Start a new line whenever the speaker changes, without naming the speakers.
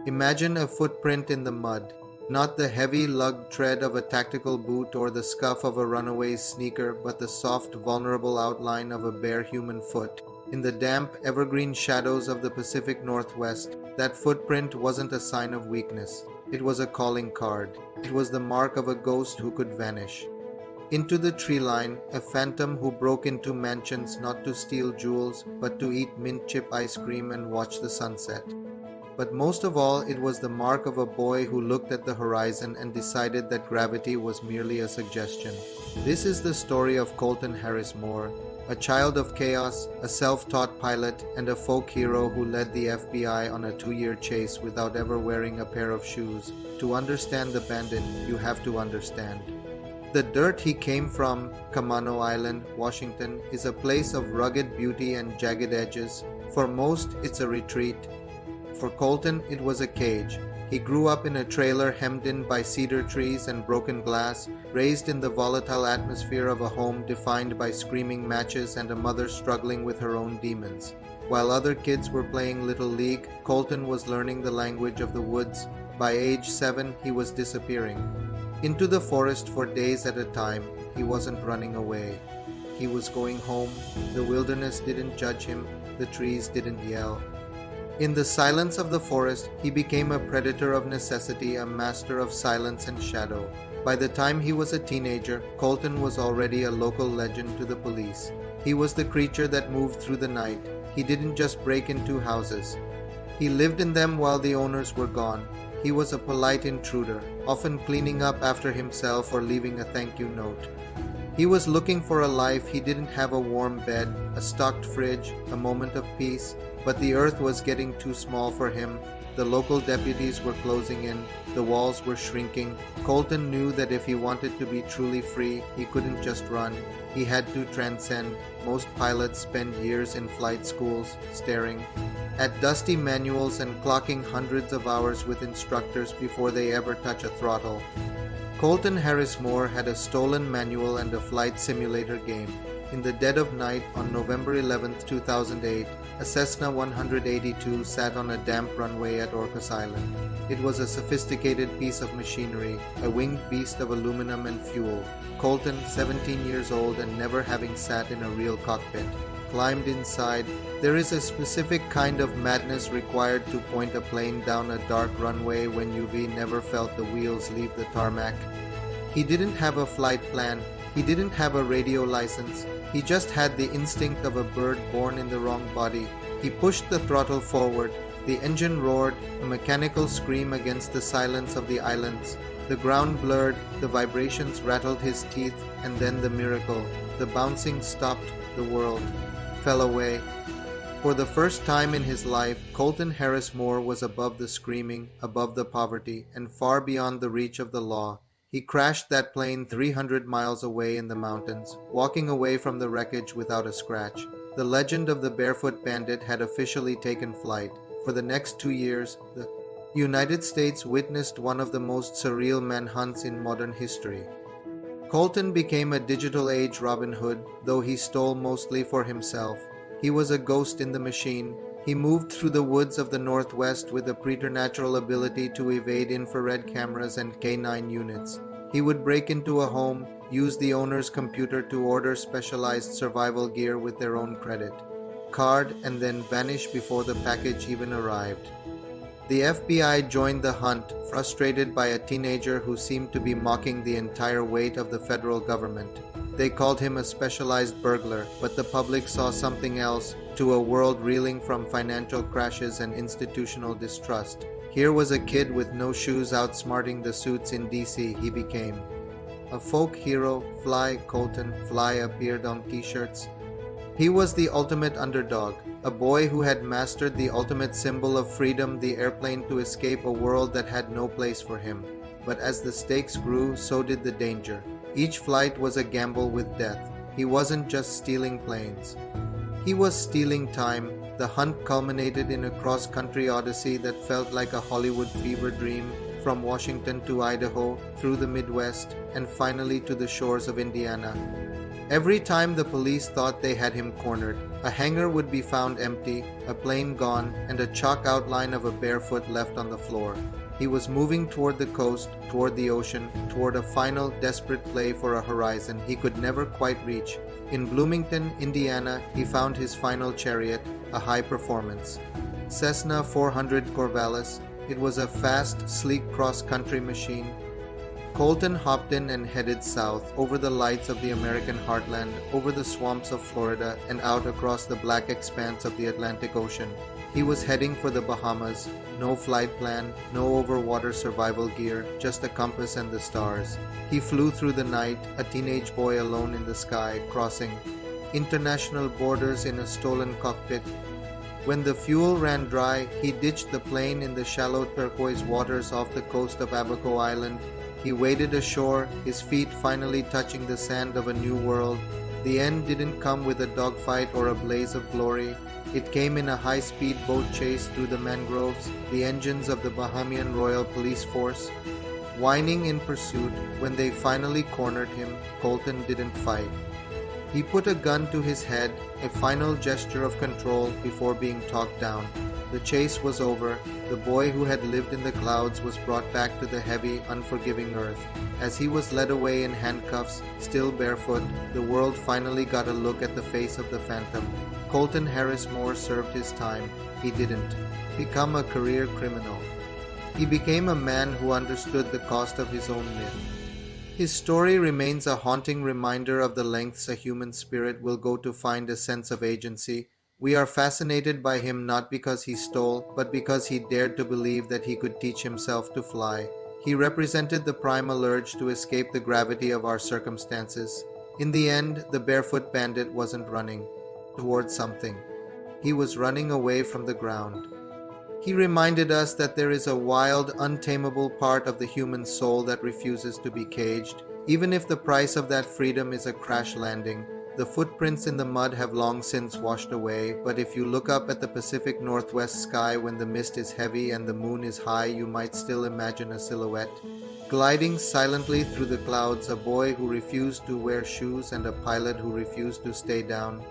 Imagine a footprint in the mud, not the heavy lug tread of a tactical boot or the scuff of a runaway's sneaker, but the soft, vulnerable outline of a bare human foot. In the damp, evergreen shadows of the Pacific Northwest, that footprint wasn't a sign of weakness. It was a calling card. It was the mark of a ghost who could vanish. Into the tree line, a phantom who broke into mansions not to steal jewels, but to eat mint chip ice cream and watch the sunset. But most of all, it was the mark of a boy who looked at the horizon and decided that gravity was merely a suggestion. This is the story of Colton Harris-Moore, a child of chaos, a self-taught pilot, and a folk hero who led the FBI on a 2-year chase without ever wearing a pair of shoes. To understand the bandit, you have to understand. The dirt he came from, Camano Island, Washington, is a place of rugged beauty and jagged edges. For most, it's a retreat. For Colton, it was a cage. He grew up in a trailer hemmed in by cedar trees and broken glass, raised in the volatile atmosphere of a home defined by screaming matches and a mother struggling with her own demons. While other kids were playing Little League, Colton was learning the language of the woods. By age 7, he was disappearing. Into the forest for days at a time. He wasn't running away. He was going home. The wilderness didn't judge him. The trees didn't yell. In the silence of the forest, he became a predator of necessity, a master of silence and shadow. By the time he was a teenager, Colton was already a local legend to the police. He was the creature that moved through the night. He didn't just break into houses. He lived in them while the owners were gone. He was a polite intruder, often cleaning up after himself or leaving a thank you note. He was looking for a life. He didn't have a warm bed, a stocked fridge, a moment of peace. But the earth was getting too small for him. The local deputies were closing in. The walls were shrinking. Colton knew that if he wanted to be truly free, he couldn't just run. He had to transcend. Most pilots spend years in flight schools, staring at dusty manuals and clocking hundreds of hours with instructors before they ever touch a throttle. Colton Harris-Moore had a stolen manual and a flight simulator game. In the dead of night on November 11, 2008, a Cessna 182 sat on a damp runway at Orcas Island. It was a sophisticated piece of machinery, a winged beast of aluminum and fuel. Colton, 17 years old and never having sat in a real cockpit, climbed inside. There is a specific kind of madness required to point a plane down a dark runway when you've never felt the wheels leave the tarmac. He didn't have a flight plan. He didn't have a radio license. He just had the instinct of a bird born in the wrong body. He pushed the throttle forward. The engine roared, a mechanical scream against the silence of the islands. The ground blurred, the vibrations rattled his teeth, and then the miracle. The bouncing stopped, the world fell away. For the first time in his life, Colton Harris-Moore was above the screaming, above the poverty, and far beyond the reach of the law. He crashed that plane 300 miles away in the mountains, walking away from the wreckage without a scratch. The legend of the Barefoot Bandit had officially taken flight. For the next 2 years, the United States witnessed one of the most surreal manhunts in modern history. Colton became a digital age Robin Hood, though he stole mostly for himself. He was a ghost in the machine. He moved through the woods of the Northwest with a preternatural ability to evade infrared cameras and K9 units. He would break into a home, use the owner's computer to order specialized survival gear with their own credit card, and then vanish before the package even arrived. The FBI joined the hunt, frustrated by a teenager who seemed to be mocking the entire weight of the federal government. They called him a specialized burglar, but the public saw something else. To a world reeling from financial crashes and institutional distrust, here was a kid with no shoes outsmarting the suits in DC. He became a folk hero. Fly, Colton, fly appeared on t-shirts. He was the ultimate underdog, a boy who had mastered the ultimate symbol of freedom, the airplane, to escape a world that had no place for him. But as the stakes grew, so did the danger. Each flight was a gamble with death. He wasn't just stealing planes. He was stealing time. The hunt culminated in a cross-country odyssey that felt like a Hollywood fever dream, from Washington to Idaho, through the Midwest, and finally to the shores of Indiana. Every time the police thought they had him cornered, a hangar would be found empty, a plane gone, and a chalk outline of a barefoot left on the floor. He was moving toward the coast, toward the ocean, toward a final desperate play for a horizon he could never quite reach. In Bloomington, Indiana, he found his final chariot, a high performance Cessna 400 Corvallis. It was a fast, sleek cross-country machine. Colton hopped in and headed south, over the lights of the American heartland, over the swamps of Florida, and out across the black expanse of the Atlantic Ocean. He was heading for the Bahamas. No flight plan, no overwater survival gear, just a compass and the stars. He flew through the night, a teenage boy alone in the sky, crossing international borders in a stolen cockpit. When the fuel ran dry, he ditched the plane in the shallow turquoise waters off the coast of Camano Island. He waded ashore, his feet finally touching the sand of a new world. The end didn't come with a dogfight or a blaze of glory. It came in a high-speed boat chase through the mangroves, the engines of the Bahamian Royal Police Force whining in pursuit. When they finally cornered him, Colton didn't fight. He put a gun to his head, a final gesture of control before being talked down. The chase was over. The boy who had lived in the clouds was brought back to the heavy, unforgiving earth. As he was led away in handcuffs, still barefoot, the world finally got a look at the face of the phantom. Colton Harris-Moore served his time. He didn't become a career criminal. He became a man who understood the cost of his own myth. His story remains a haunting reminder of the lengths a human spirit will go to find a sense of agency. We are fascinated by him not because he stole, but because he dared to believe that he could teach himself to fly. He represented the primal urge to escape the gravity of our circumstances. In the end, the Barefoot Bandit wasn't running towards something. He was running away from the ground. He reminded us that there is a wild, untamable part of the human soul that refuses to be caged, even if the price of that freedom is a crash landing. The footprints in the mud have long since washed away, but if you look up at the Pacific Northwest sky when the mist is heavy and the moon is high, you might still imagine a silhouette. Gliding silently through the clouds, a boy who refused to wear shoes and a pilot who refused to stay down.